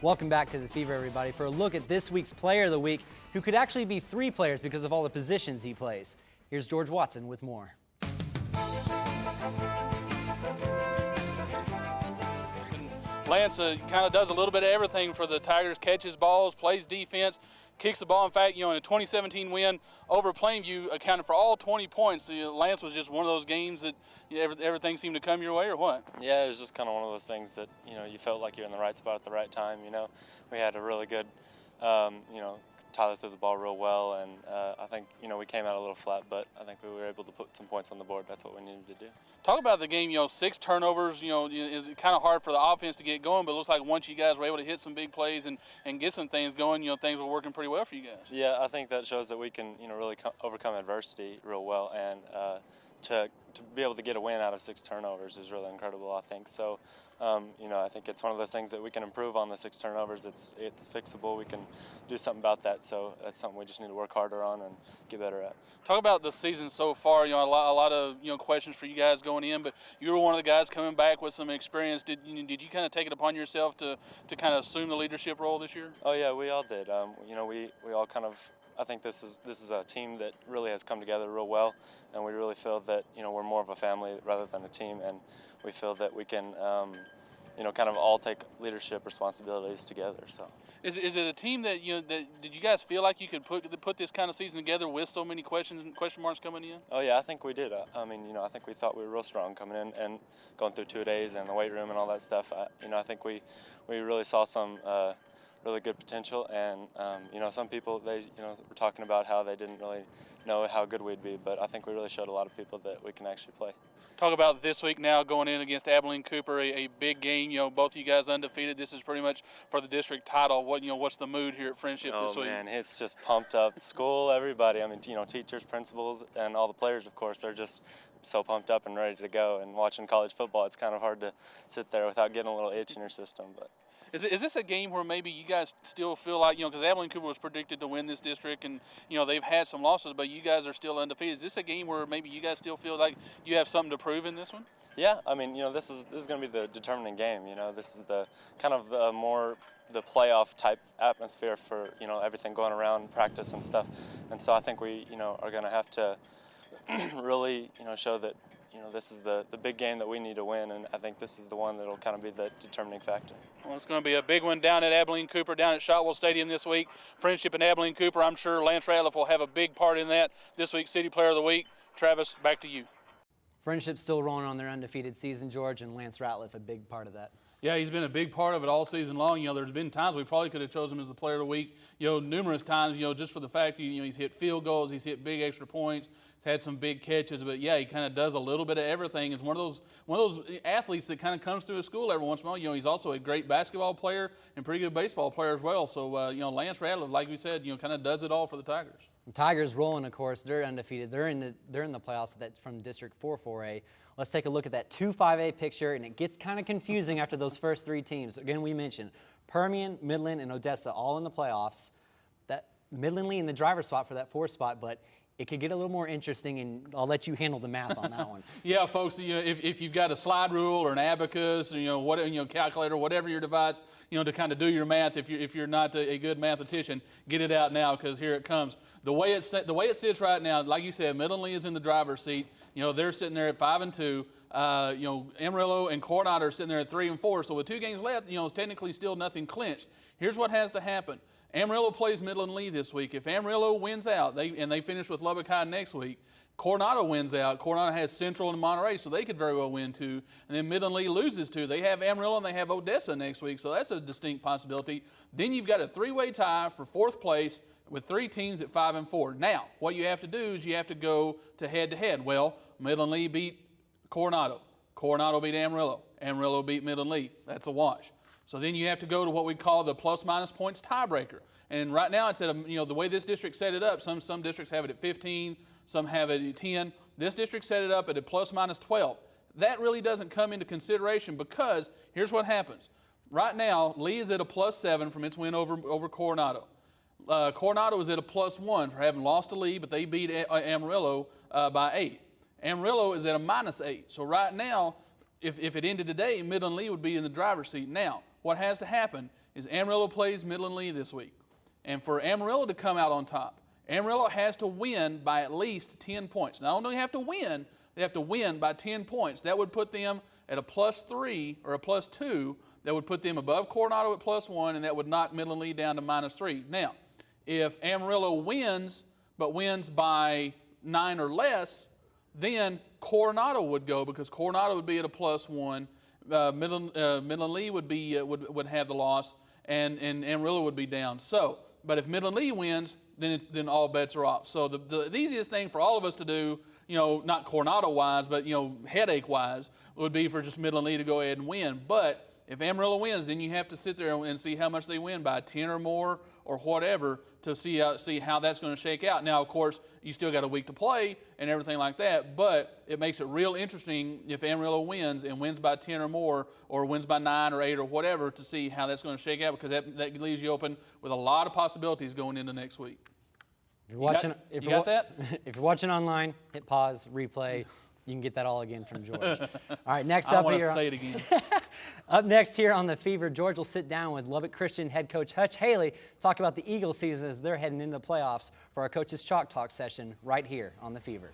Welcome back to The Fever, everybody, for a look at this week's Player of the Week, who could actually be 3 players because of all the positions he plays. Here's George Watson with more. Lance kind of does a little bit of everything for the Tigers, catches balls, plays defense, kicks the ball. In fact, in a 2017 win over Plainview, accounted for all 20 points. Lance was just one of those games that everything seemed to come your way, or what? Yeah, it was just kind of one of those things that, you felt like you're in the right spot at the right time. We had a really good, Tyler threw the ball real well, and I think, we came out a little flat, but I think we were able to put some points on the board. That's what we needed to do. Talk about the game, 6 turnovers, is kind of hard for the offense to get going, but it looks like once you guys were able to hit some big plays and get some things going, things were working pretty well for you guys. Yeah, I think that shows that we can, really overcome adversity real well, and to be able to get a win out of 6 turnovers is really incredible, I think. So, I think it's one of those things that we can improve on the 6 turnovers. It's fixable. We can do something about that. So that's something we just need to work harder on and get better at. Talk about the season so far. A lot of questions for you guys going in, but you were one of the guys coming back with some experience. Did you kind of take it upon yourself to kind of assume the leadership role this year? Oh yeah, we all did. We all kind of. I think this is a team that really has come together real well, and we really feel that we're more of a family rather than a team, and we feel that we can kind of all take leadership responsibilities together. So is it a team that did you guys feel like you could put this kind of season together with so many question marks coming in? Oh yeah, I think we did. I think we thought we were real strong coming in and going through 2 days and the weight room and all that stuff. I think we really saw some really good potential, and some people they were talking about how they didn't really know how good we'd be, but I think we really showed a lot of people that we can actually play. Talk about this week now going in against Abilene Cooper, a big game. Both of you guys undefeated. This is pretty much for the district title. What's the mood here at Friendship this week? Oh man, it's just pumped up. School, everybody. Teachers, principals, and all the players, of course, they're just so pumped up and ready to go. And watching college football, it's kind of hard to sit there without getting a little itch in your system, but. Is this a game where maybe you guys still feel like, because Abilene Cooper was predicted to win this district, and, they've had some losses, but you guys are still undefeated. Is this a game where maybe you guys still feel like you have something to prove in this one? Yeah, this is going to be the determining game. This is the kind of more the playoff type atmosphere for, everything going around practice and stuff. And so I think we, are going to have to really, show that, this is the big game that we need to win, and I think this is the one that will kind of be the determining factor. Well, it's going to be a big one down at Abilene Cooper, down at Shotwell Stadium this week. Friendship and Abilene Cooper, I'm sure Lance Ratliff will have a big part in that this week's City Player of the Week. Travis, back to you. Friendship's still rolling on their undefeated season, George, and Lance Ratliff a big part of that. Yeah, he's been a big part of it all season long. There's been times we probably could have chosen him as the Player of the Week, numerous times, just for the fact, he's hit field goals, he's hit big extra points, he's had some big catches, but yeah, he kind of does a little bit of everything. He's one of those athletes that kind of comes through his school every once in a while. He's also a great basketball player and pretty good baseball player as well. So, Lance Ratliff, like we said, kind of does it all for the Tigers. The Tigers rolling, of course, they're undefeated. They're in the playoffs from District 4-4A. Let's take a look at that 2-5A picture, and it gets kind of confusing after those first 3 teams. Again, we mentioned Permian, Midland, and Odessa all in the playoffs. That Midland Lee in the driver's spot for that 4th spot, but it could get a little more interesting, and I'll let you handle the math on that one. Yeah, folks, if you've got a slide rule or an abacus, calculator, whatever your device, to kind of do your math, if you're not a good mathematician, get it out now, because here it comes. The way it sits right now, like you said, Midland Lee is in the driver's seat. They're sitting there at 5-2. Amarillo and Coronado are sitting there at 3-4. So with 2 games left, technically still nothing clinched. Here's what has to happen. Amarillo plays Midland Lee this week. If Amarillo wins out, they finish with Lubbock High next week, Coronado wins out. Coronado has Central and Monterey, so they could very well win 2. And then Midland Lee loses 2. They have Amarillo and they have Odessa next week, so that's a distinct possibility. Then you've got a 3-way tie for 4th place with 3 teams at 5-4. Now, what you have to do is you have to go to head-to-head. Well, Midland Lee beat Coronado. Coronado beat Amarillo. Amarillo beat Midland Lee. That's a wash. So then you have to go to what we call the plus-minus points tiebreaker. And right now it's at the way this district set it up, some districts have it at 15, some have it at 10. This district set it up at a plus-minus 12. That really doesn't come into consideration because here's what happens. Right now, Lee is at a +7 from its win over Coronado. Coronado is at a +1 for having lost to Lee, but they beat Amarillo by 8. Amarillo is at a -8. So right now, if it ended today, Midland Lee would be in the driver's seat. Now, what has to happen is Amarillo plays Midland Lee this week. And for Amarillo to come out on top, Amarillo has to win by at least 10 points. Not only have to win, they have to win by 10 points. That would put them at a +3 or a +2. That would put them above Coronado at +1, and that would knock Midland Lee down to -3. Now, if Amarillo wins, but wins by 9 or less, then Coronado would go, because Coronado would be at a +1. Midland Lee would have the loss, and Amarillo would be down. So, but if Midland Lee wins, then all bets are off. So the easiest thing for all of us to do, not Coronado-wise, but headache-wise, would be for just Midland Lee to go ahead and win. But if Amarillo wins, then you have to sit there and see how much they win by 10 or more or whatever to see how that's going to shake out. Now, of course, you still got a week to play and everything like that, but it makes it real interesting if Amarillo wins and wins by 10 or more, or wins by 9 or 8 or whatever, to see how that's going to shake out, because that leaves you open with a lot of possibilities going into next week. If you're watching, you got that? If you're watching online, hit pause, replay. You can get that all again from George. All right, next I up want here. to say it again. Up next here on The Fever, George will sit down with Lubbock Christian head coach Hutch Haley, talk about the Eagles season as they're heading into the playoffs, for our Coach's Chalk Talk session right here on The Fever.